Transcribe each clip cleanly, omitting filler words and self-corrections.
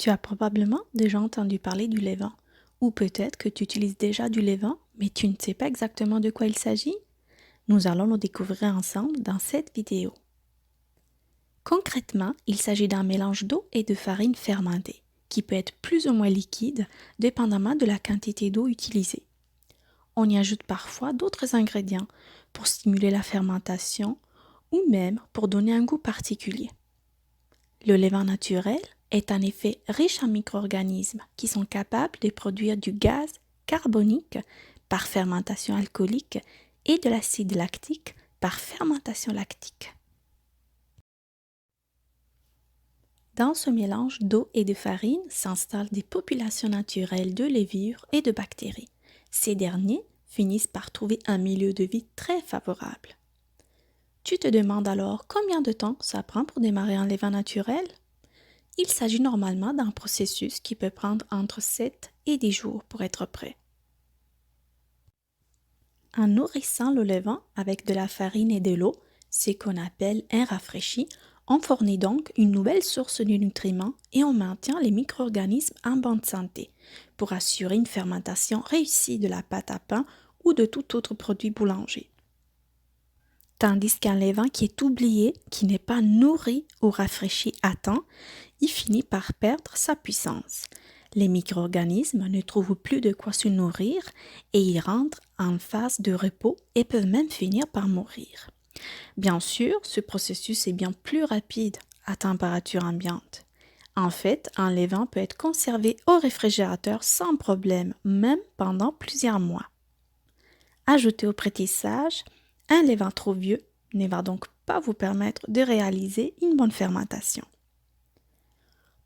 Tu as probablement déjà entendu parler du levain, ou peut-être que tu utilises déjà du levain, mais tu ne sais pas exactement de quoi il s'agit. Nous allons le découvrir ensemble dans cette vidéo. Concrètement, il s'agit d'un mélange d'eau et de farine fermentée, qui peut être plus ou moins liquide, dépendamment de la quantité d'eau utilisée. On y ajoute parfois d'autres ingrédients pour stimuler la fermentation ou même pour donner un goût particulier. Le levain naturel est en effet riche en micro-organismes qui sont capables de produire du gaz carbonique par fermentation alcoolique et de l'acide lactique par fermentation lactique. Dans ce mélange d'eau et de farine s'installent des populations naturelles de levures et de bactéries. Ces derniers finissent par trouver un milieu de vie très favorable. Tu te demandes alors combien de temps ça prend pour démarrer un levain naturel? Il s'agit normalement d'un processus qui peut prendre entre 7 et 10 jours pour être prêt. En nourrissant le levain avec de la farine et de l'eau, ce qu'on appelle un rafraîchi, on fournit donc une nouvelle source de nutriments et on maintient les micro-organismes en bonne santé pour assurer une fermentation réussie de la pâte à pain ou de tout autre produit boulanger. Tandis qu'un levain qui est oublié, qui n'est pas nourri ou rafraîchi à temps, il finit par perdre sa puissance. Les micro-organismes ne trouvent plus de quoi se nourrir et ils rentrent en phase de repos et peuvent même finir par mourir. Bien sûr, ce processus est bien plus rapide à température ambiante. En fait, un levain peut être conservé au réfrigérateur sans problème, même pendant plusieurs mois. Ajouté au prétissage, un levain trop vieux ne va donc pas vous permettre de réaliser une bonne fermentation.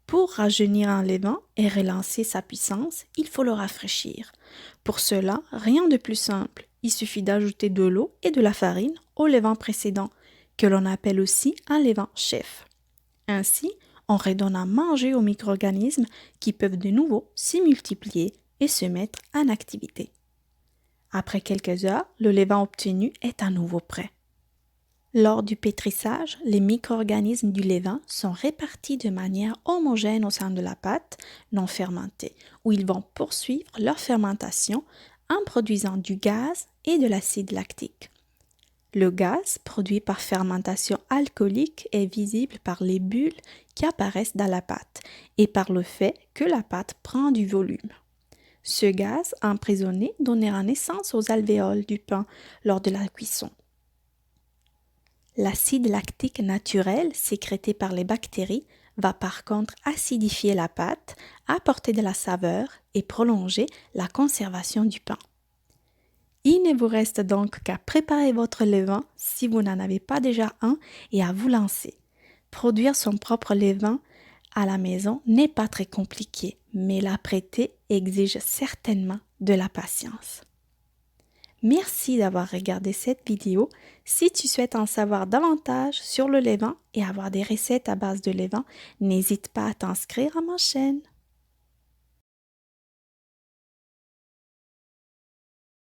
Pour rajeunir un levain et relancer sa puissance, il faut le rafraîchir. Pour cela, rien de plus simple. Il suffit d'ajouter de l'eau et de la farine au levain précédent, que l'on appelle aussi un levain chef. Ainsi, on redonne à manger aux micro-organismes qui peuvent de nouveau s'y multiplier et se mettre en activité. Après quelques heures, le levain obtenu est à nouveau prêt. Lors du pétrissage, les micro-organismes du levain sont répartis de manière homogène au sein de la pâte non fermentée, où ils vont poursuivre leur fermentation en produisant du gaz et de l'acide lactique. Le gaz, produit par fermentation alcoolique, est visible par les bulles qui apparaissent dans la pâte et par le fait que la pâte prend du volume. Ce gaz emprisonné donnera naissance aux alvéoles du pain lors de la cuisson. L'acide lactique naturel sécrété par les bactéries va par contre acidifier la pâte, apporter de la saveur et prolonger la conservation du pain. Il ne vous reste donc qu'à préparer votre levain si vous n'en avez pas déjà un et à vous lancer. Produire son propre levain à la maison n'est pas très compliqué, mais l'apprêter exige certainement de la patience. Merci d'avoir regardé cette vidéo. Si tu souhaites en savoir davantage sur le levain et avoir des recettes à base de levain, n'hésite pas à t'inscrire à ma chaîne.